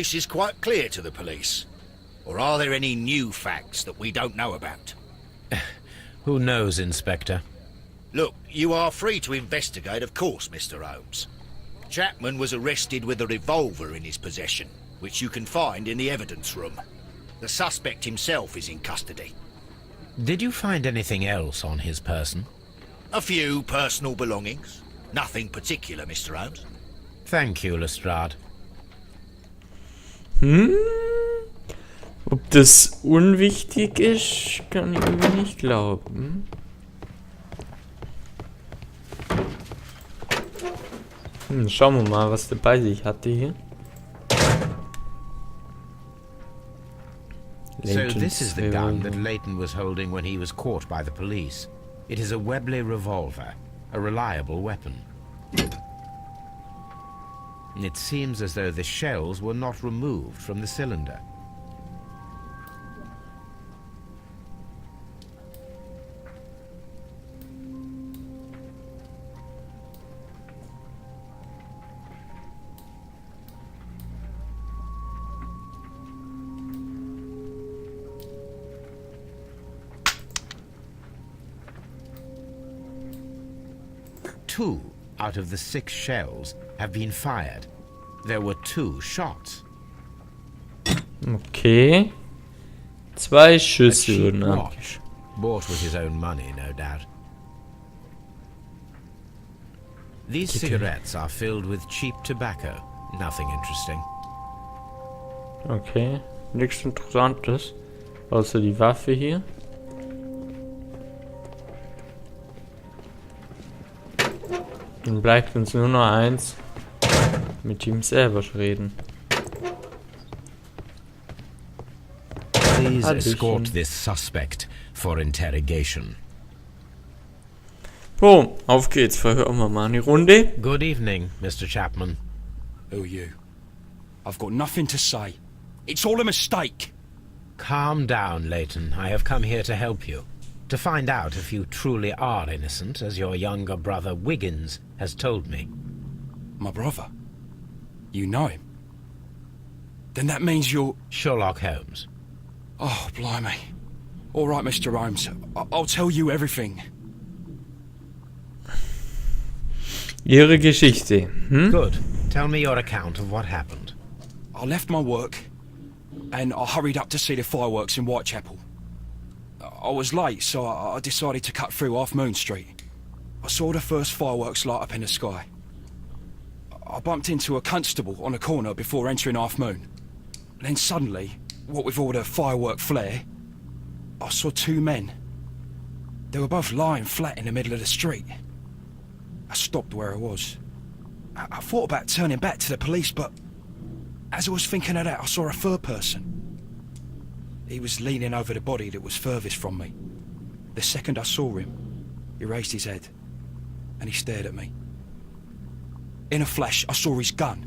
case is quite clear to the police? Or are there any new facts that we don't know about? Who knows, Inspector? Look, you are free to investigate, of course, Mr. Holmes. Chapman was arrested with a revolver in his possession, which you can find in the evidence room. The suspect himself is in custody. Did you find anything else on his person? A few personal belongings. Nothing particular, Mr. Holmes. Thank you, Lestrade. Ob das unwichtig ist, kann ich irgendwie nicht glauben. Schauen wir mal, was der bei sich hatte hier. So this is the gun that Leighton was holding when he was caught by the police. It is a Webley revolver, a reliable weapon. It seems as though the shells were not removed from the cylinder. Two out of the 6 shells have been fired. There were 2 shots. Okay. 2 Schüsse wurden Watch, bought with his own money, no doubt. These cigarettes are filled with cheap tobacco. Nothing interesting. Okay. Nichts Interessantes. Außer die Waffe hier. Dann bleibt uns nur noch eins. Mit ihm selber reden. Please escort this suspect for interrogation. So, auf geht's. Verhören wir mal eine Runde. Good evening, Mr. Chapman. Who are you? I've got nothing to say. It's all a mistake. Calm down, Leighton. I have come here to help you. To find out if you truly are innocent, as your younger brother Wiggins has told me. My brother? You know him? Then that means you're... Sherlock Holmes. Oh, blimey. All right, Mr. Holmes. I'll tell you everything. Ihre Geschichte. Good. Tell me your account of what happened. I left my work, and I hurried up to see the fireworks in Whitechapel. I was late, so I decided to cut through Half Moon Street. I saw the first fireworks light up in the sky. I bumped into a constable on a corner before entering Half Moon. Then suddenly, what with all the firework flare, I saw 2 men. They were both lying flat in the middle of the street. I stopped where I was. I thought about turning back to the police, but as I was thinking of that, I saw a third person. He was leaning over the body that was furthest from me. The second I saw him, he raised his head, and he stared at me. In a flash, I saw his gun,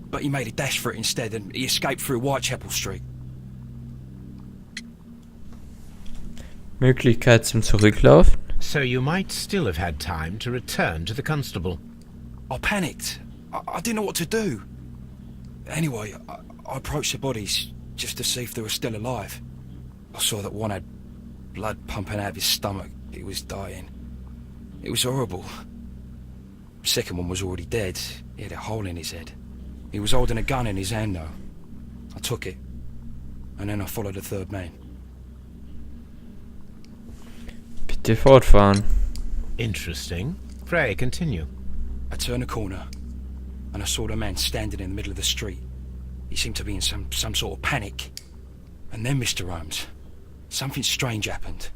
but he made a dash for it instead, and he escaped through Whitechapel Street. Möglichkeit zum Zurücklaufen. So you might still have had time to return to the constable. I panicked. I didn't know what to do. Anyway, I approached the bodies just to see if they were still alive. I saw that one had blood pumping out of his stomach. He was dying. It was horrible. The second one was already dead. He had a hole in his head. He was holding a gun in his hand though. I took it, and then I followed the third man. Bitte fortfahren. Interesting. Pray, continue. I turned a corner, and I saw the man standing in the middle of the street. He seemed to be in some sort of panic. And then, Mr. Holmes, something strange happened.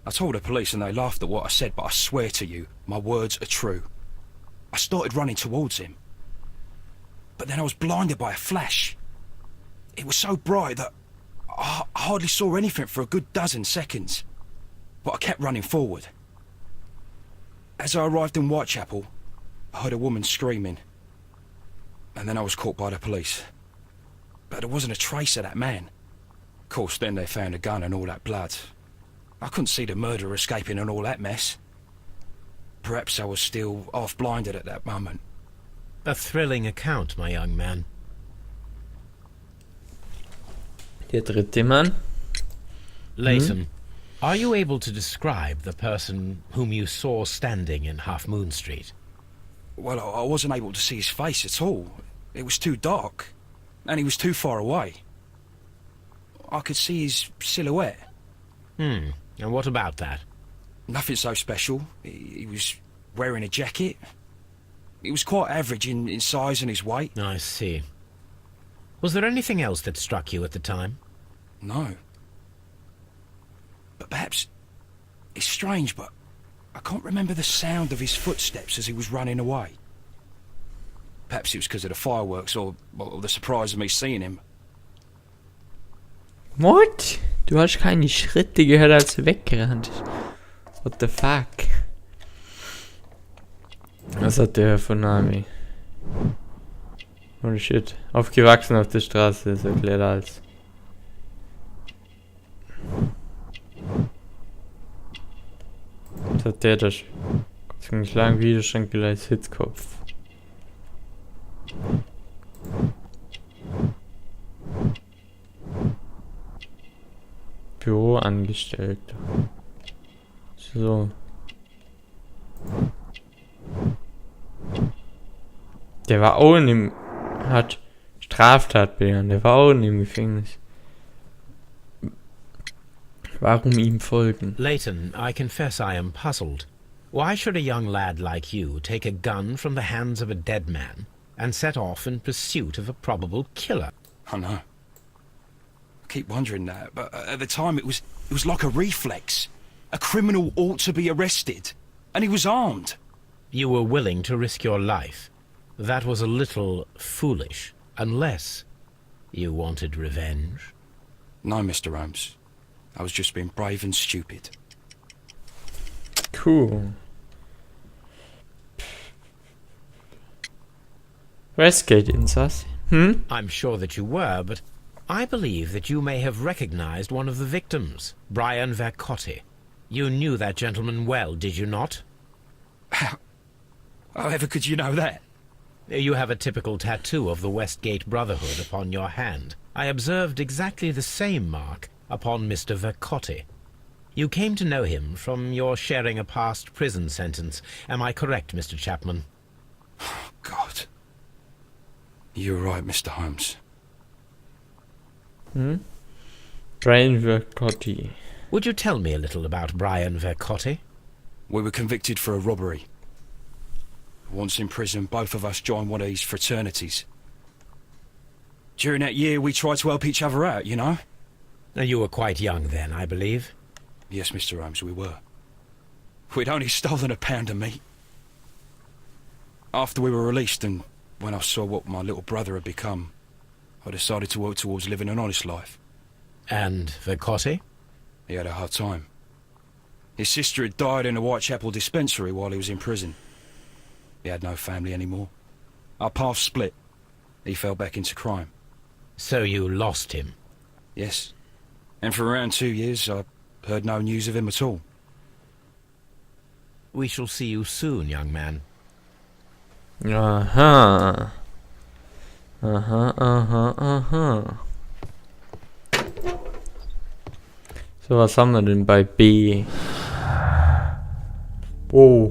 I told the police and they laughed at what I said, but I swear to you, my words are true. I started running towards him. But then I was blinded by a flash. It was so bright that I hardly saw anything for a good dozen seconds. But I kept running forward. As I arrived in Whitechapel, I heard a woman screaming. And then I was caught by the police. But there wasn't a trace of that man. Of course, then they found a gun and all that blood. I couldn't see the murderer escaping and all that mess. Perhaps I was still half-blinded at that moment. A thrilling account, my young man. Der dritte Mann. Leighton, are you able to describe the person whom you saw standing in Half Moon Street? Well, I wasn't able to see his face at all. It was too dark, and he was too far away. I could see his silhouette. And what about that? Nothing so special. He was wearing a jacket. He was quite average in size and his weight. I see. Was there anything else that struck you at the time? No. But perhaps... It's strange, but I can't remember the sound of his footsteps as he was running away. Perhaps it was because of the fireworks or the surprise of me seeing him. What? Du hast keine Schritte gehört, als er weggerannt ist. What the fuck? Was hat der für Name? Holy shit. Aufgewachsen auf der Straße, das erklärt alles. Was hat der da? Ziemlich lang Widerstand geleistet, Hitzkopf. Büroangestellter. So. Der war auch in dem... hat Straftat begangen. Der war auch in dem Gefängnis. Warum ihm folgen? Leighton, I confess I am puzzled. Why should a young lad like you take a gun from the hands of a dead man and set off in pursuit of a probable killer? I know. I keep wondering that, but at the time it was like a reflex. A criminal ought to be arrested, and he was armed. You were willing to risk your life. That was a little foolish, unless you wanted revenge. No, Mr. Holmes. I was just being brave and stupid. Cool. Westgate Insasse. I'm sure that you were, but I believe that you may have recognized one of the victims, Brian Vercotti. You knew that gentleman well, did you not? However could you know that? You have a typical tattoo of the Westgate Brotherhood upon your hand. I observed exactly the same mark upon Mr. Vercotti. You came to know him from your sharing a past prison sentence. Am I correct, Mr. Chapman? God. You're right, Mr. Holmes. Brian Vercotti. Would you tell me a little about Brian Vercotti? We were convicted for a robbery. Once in prison, both of us joined one of these fraternities. During that year, we tried to help each other out, you know? You were quite young then, I believe. Yes, Mr. Holmes, we were. We'd only stolen a pound of meat. After we were released, and when I saw what my little brother had become, I decided to work towards living an honest life. And Vercotti? He had a hard time. His sister had died in a Whitechapel dispensary while he was in prison. He had no family anymore. Our paths split. He fell back into crime. So you lost him? Yes. And for around 2 years, I heard no news of him at all. We shall see you soon, young man. Aha. Aha. So, was haben wir denn bei B? Oh,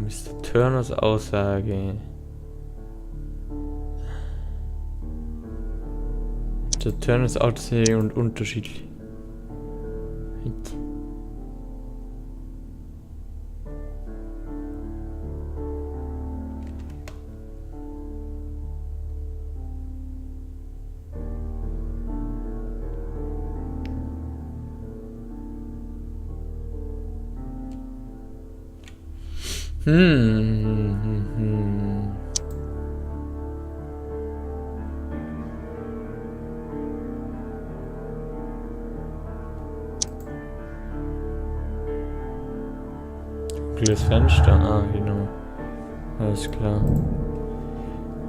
Mr. Turners Aussage. Mr. Turners Aussage und unterschiedlich. Dunkles Fenster, genau. Alles klar.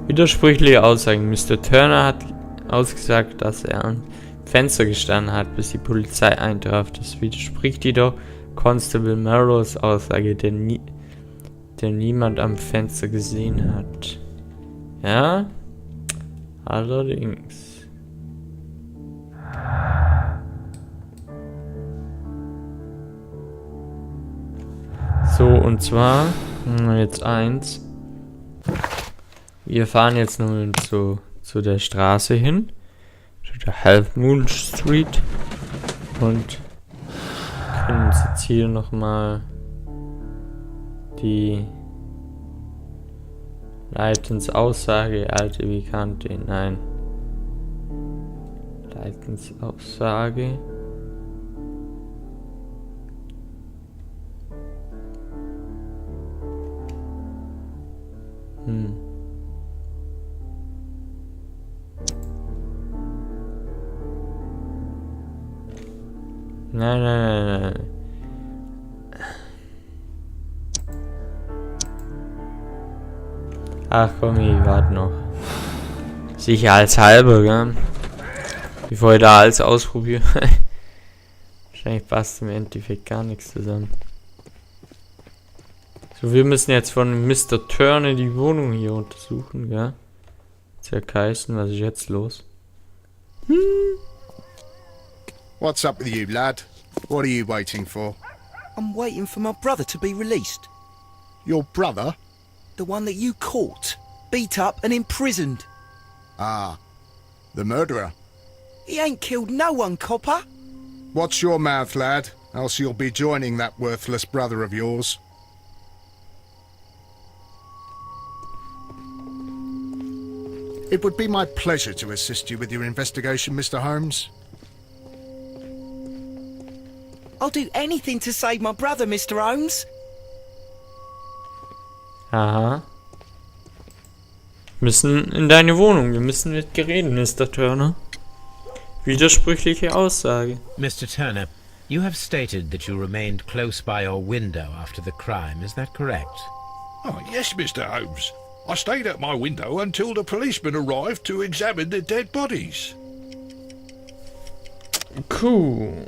Widersprüchliche Aussagen. Mr. Turner hat ausgesagt, dass er am Fenster gestanden hat, bis die Polizei eintraf. Das widerspricht jedoch Constable Merrows Aussage, der niemand am Fenster gesehen hat. Ja? Allerdings. So, und zwar, jetzt eins. Wir fahren jetzt nun zu der Straße hin. Zu der Half Moon Street. Und können uns jetzt hier nochmal die Leitensaussage, alte Bekannte, nein. Leitensaussage. Nein. Ach komm, ich warte noch. Sicherheitshalber, gell? Bevor ich da alles ausprobiere. Wahrscheinlich passt im Endeffekt gar nichts zusammen. So, wir müssen jetzt von Mr. Turner die Wohnung hier untersuchen, gell? Zerkeißen, was ist jetzt los? What's up with you, lad? What are you waiting for? I'm waiting for my brother to be released. Your brother? The one that you caught, beat up and imprisoned. Ah, the murderer. He ain't killed no one, copper. Watch your mouth, lad, else you'll be joining that worthless brother of yours. It would be my pleasure to assist you with your investigation, Mr. Holmes. I'll do anything to save my brother, Mr. Holmes. Aha. Müssen in deine Wohnung. Wir müssen mit dir reden, Mr. Turner. Widersprüchliche Aussage. Mr. Turner, you have stated that you remained close by your window after the crime. Is that correct? Oh, yes, Mr. Holmes. I stayed at my window until the policeman arrived to examine the dead bodies. Cool.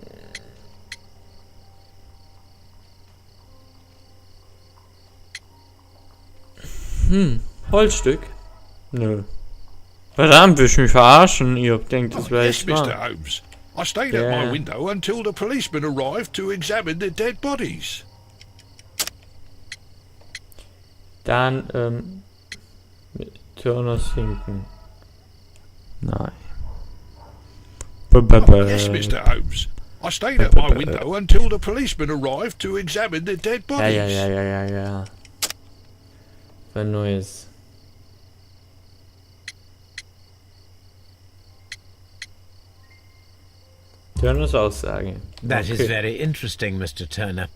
Holzstück? Nö. Verdammt, willst du mich verarschen? Ihr denkt, das wäre Yes, echt Mr. wahr. Holmes. I stayed at my window until the policeman arrived to examine the dead bodies. Dann, mit Turners hinten. Nein. Yes, Mr. Holmes. I stayed at my window until the policeman arrived to examine the dead bodies. Ja. Ein neues. Turners Aussage. That is very interesting, Mr. Turner.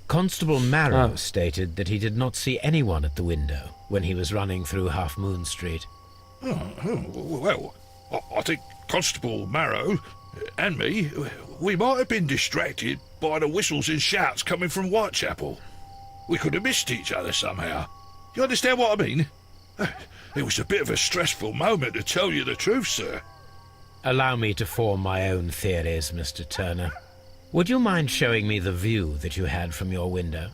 Constable Marrow stated that he did not see anyone at the window when he was running through Half Moon Street. Well, I think Constable Marrow and me, we might have been distracted by the whistles and shouts coming from Whitechapel. We could have missed each other somehow. You understand what I mean? It was a bit of a stressful moment, to tell you the truth, sir. Allow me to form my own theories, Mr. Turner. Would you mind showing me the view that you had from your window?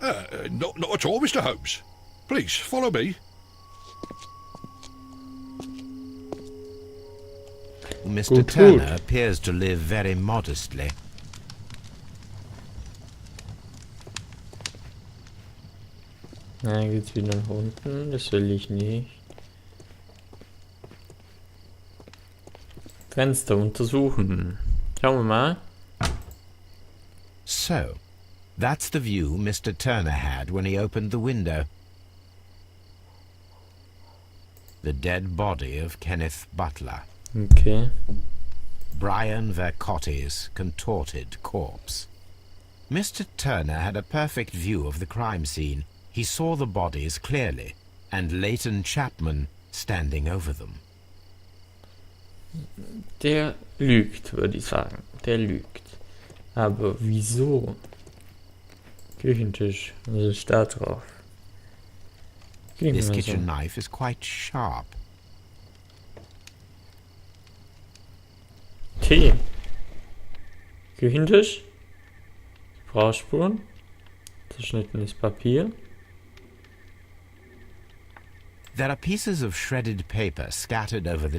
Not at all, Mr. Holmes. Please, follow me. Mr. Turner appears to live very modestly. Na, geht's wieder nach unten. Das will ich nicht. Fenster untersuchen. Schauen wir mal. So, that's the view Mr. Turner had when he opened the window. The dead body of Kenneth Butler. Okay. Brian Vercotti's contorted corpse. Mr. Turner had a perfect view of the crime scene. He saw the bodies clearly, and Leighton Chapman standing over them. Der lügt, würde ich sagen. Der lügt. Aber wieso? Küchentisch. Was ist da drauf? This kitchen knife is quite sharp. Tee. Küchentisch. Gebrauchsspuren. Zerschnittenes Papier. There are pieces of shredded paper scattered over the